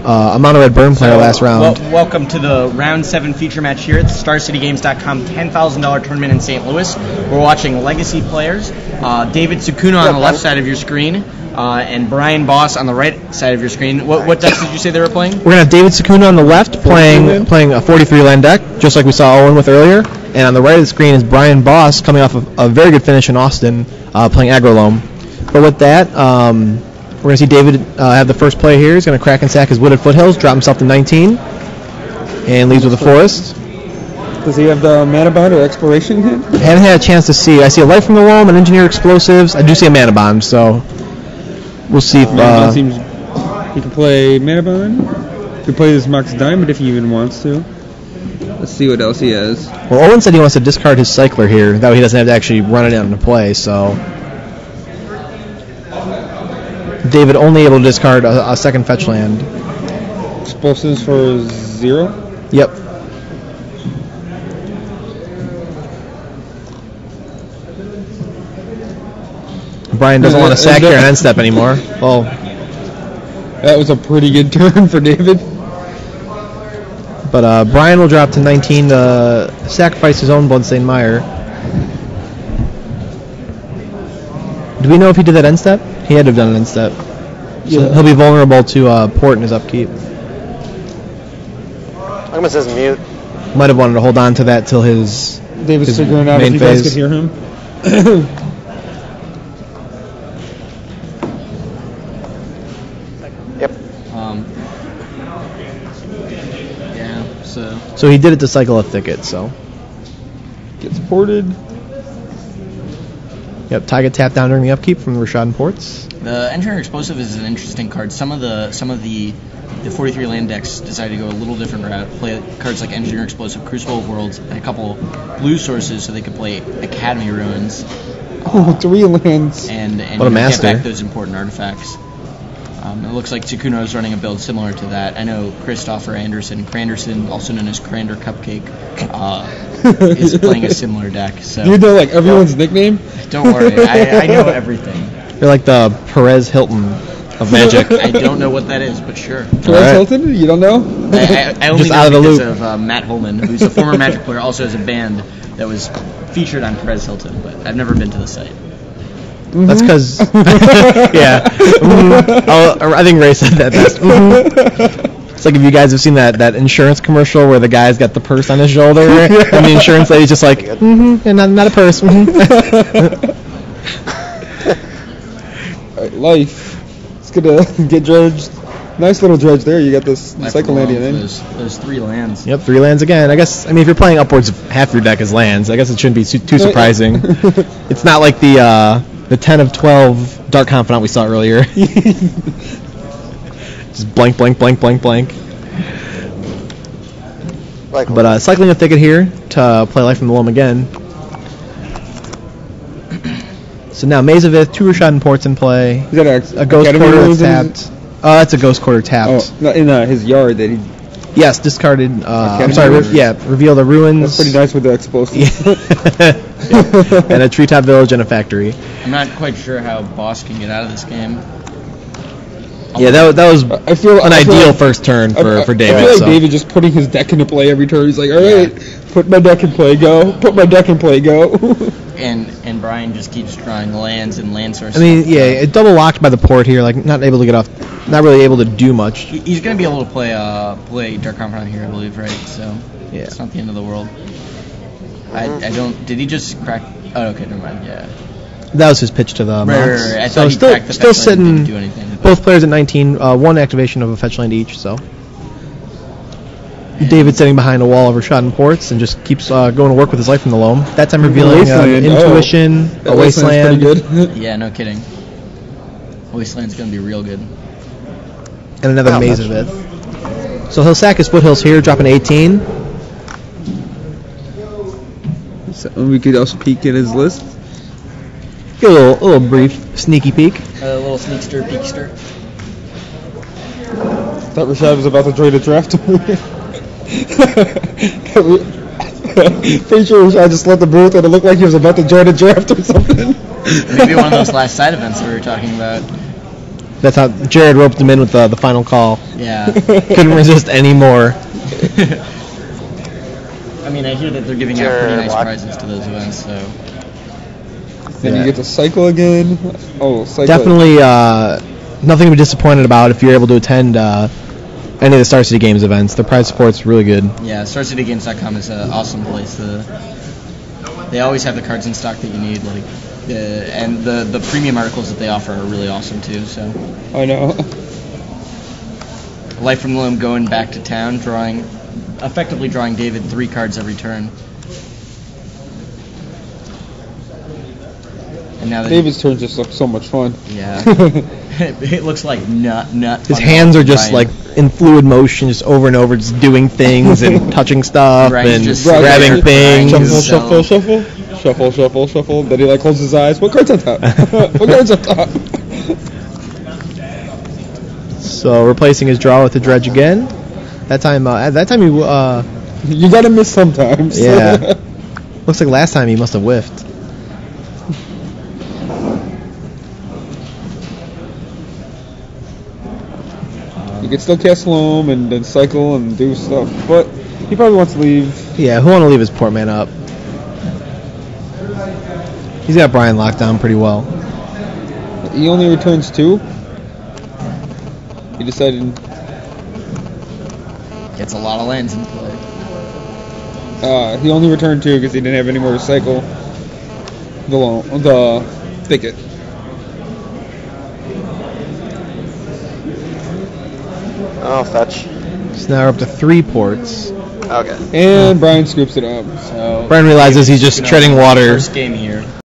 a mono red burn player last round. Welcome to the round 7 feature match here at the StarCityGames.com $10,000 tournament in St. Louis. We're watching legacy players. David Tsukuno on the left side of your screen, and Brian Boss on the right side of your screen. What decks did you say they were playing? We're going to have David Tsukuno on the left playing a 43 land deck, just like we saw Owen with earlier. And on the right of the screen is Brian Boss coming off of a very good finish in Austin, playing Agrolome. But with that, we're going to see David have the first play here. He's going to crack and sack his Wooded Foothills, drop himself to 19, and leads with a Forest. Does he have the Mana Bond or Exploration hit? I haven't had a chance to see. I see a Light from the Loam, an Engineer Explosives. I do see a Mana Bond, so we'll see if... he can play Mana Bond. He can play this Mox Diamond if he even wants to. Let's see what else he has. Well, Owen said he wants to discard his Cycler here. That way he doesn't have to actually run it out into play, so... David only able to discard a second fetch land. Explosives for 0? Yep. Brian doesn't want to sack here and end step anymore. Well, that was a pretty good turn for David. But Brian will drop to 19 to sacrifice his own Bloodstained Mire. Do we know if he did that end step? He had to have done an end step. So he'll be vulnerable to port in his upkeep. I'm going to say mute. Might have wanted to hold on to that till his David's figuring out if you guys could hear him. Yep. Yeah, So he did it to cycle a Thicket, so. Gets ported. Yep, Taiga tapped down during the upkeep from the Rashad and Ports. The Engineer Explosive is an interesting card. Some of the 43 land decks decided to go a little different route. Play cards like Engineer Explosive, Crucible of Worlds, and a couple blue sources so they could play Academy Ruins. Oh, 3 lands. And get back those important artifacts. It looks like Tsukuno is running a build similar to that. I know Christopher Cranderson, also known as Crander Cupcake, is playing a similar deck. So you know like everyone's nickname? Don't worry, I know everything. You're like the Perez Hilton of Magic. I don't know what that is, but sure. Perez Hilton? You don't know? I only know because of Matt Holman, who's a former Magic player, also has a band that was featured on Perez Hilton, but I've never been to the site. Mm-hmm. That's because, yeah. Mm-hmm. I think Ray said that best. Mm-hmm. It's like if you guys have seen that insurance commercial where the guy's got the purse on his shoulder and the insurance lady's just like, and not a purse. Alright, life. It's gonna get dredged. Nice little dredge there. You got this cycle landing in. Those 3 lands. Yep, 3 lands again. I mean, if you're playing upwards of half your deck as lands, I guess it shouldn't be too surprising. It's not like the 10 of 12 Dark Confidant we saw earlier. Just blank. But cycling a Thicket here to play Life from the Loam again. So now Maze of Ith, 2 Rashad and Ports in play. Is that a Ghost Quarter that's tapped. That's a Ghost Quarter tapped. Oh, in his yard that he... Yes, discarded. I'm sorry, reveal the ruins. That's pretty nice with the explosives. And a treetop village and a factory. I'm not quite sure how Boss can get out of this game. Yeah, that was an ideal first turn for David. I feel like David just putting his deck into play every turn. He's like, all right, put my deck in play, go. Put my deck in play, go. And Brian just keeps drawing lands and land sources. I mean, it double locked by the port here, like not able to get off, not really able to do much. He's going to be able to play Dark Confidant here, I believe, right? So yeah, it's not the end of the world. I don't. Did he just crack? Oh, okay, never mind. Yeah. That was his pitch to the Mounts. Right. I so still sitting. Didn't do anything, both players at 19. 1 activation of a fetch land each. So David sitting behind a wall of Rashad and Ports and just keeps going to work with his Life from the Loam. That time revealing Intuition, a Wasteland. Pretty good. Yeah, no kidding. Wasteland's going to be real good. And another Maze of Ith. So he'll sack his Foothills here, dropping 18. So we could also peek at his list. Get a little brief sneaky peek. A little sneakster, peekster. Thought Rashad was about to join the draft. Pretty sure Rashad just left the booth and it looked like he was about to join the draft or something. Maybe one of those last side events we were talking about. That's how Jared roped him in with the final call. Yeah. Couldn't resist anymore. I mean, I hear that they're giving out pretty nice prizes to those events, so. Then you get to cycle again. Oh, cycle. Definitely nothing to be disappointed about if you're able to attend any of the Star City Games events. The prize support's really good. Yeah, StarCityGames.com is an awesome place. They always have the cards in stock that you need, and the premium articles that they offer are really awesome too. So. I know. Life from the Loam going back to town, effectively drawing David 3 cards every turn. And now that David's turn just looks so much fun. Yeah. It looks like nut. His hands are just like in fluid motion, just over and over, just doing things and touching stuff and just grabbing things. Shuffle. Then he like closes his eyes. What card's on top? What card's on top? So replacing his draw with the dredge again. That time you gotta miss sometimes. Yeah. Looks like last time he must have whiffed. You can still cast Loam and then cycle and do stuff, but he probably wants to leave. Yeah, who want to leave his port man up? He's got Brian locked down pretty well. He only returns 2. He decided. Gets a lot of lands in play. He only returned 2 because he didn't have any more to cycle the thicket. Oh, fetch. So now we're up to 3 ports. Okay. And Brian scoops it up. So Brian realizes he's just treading water. First game here.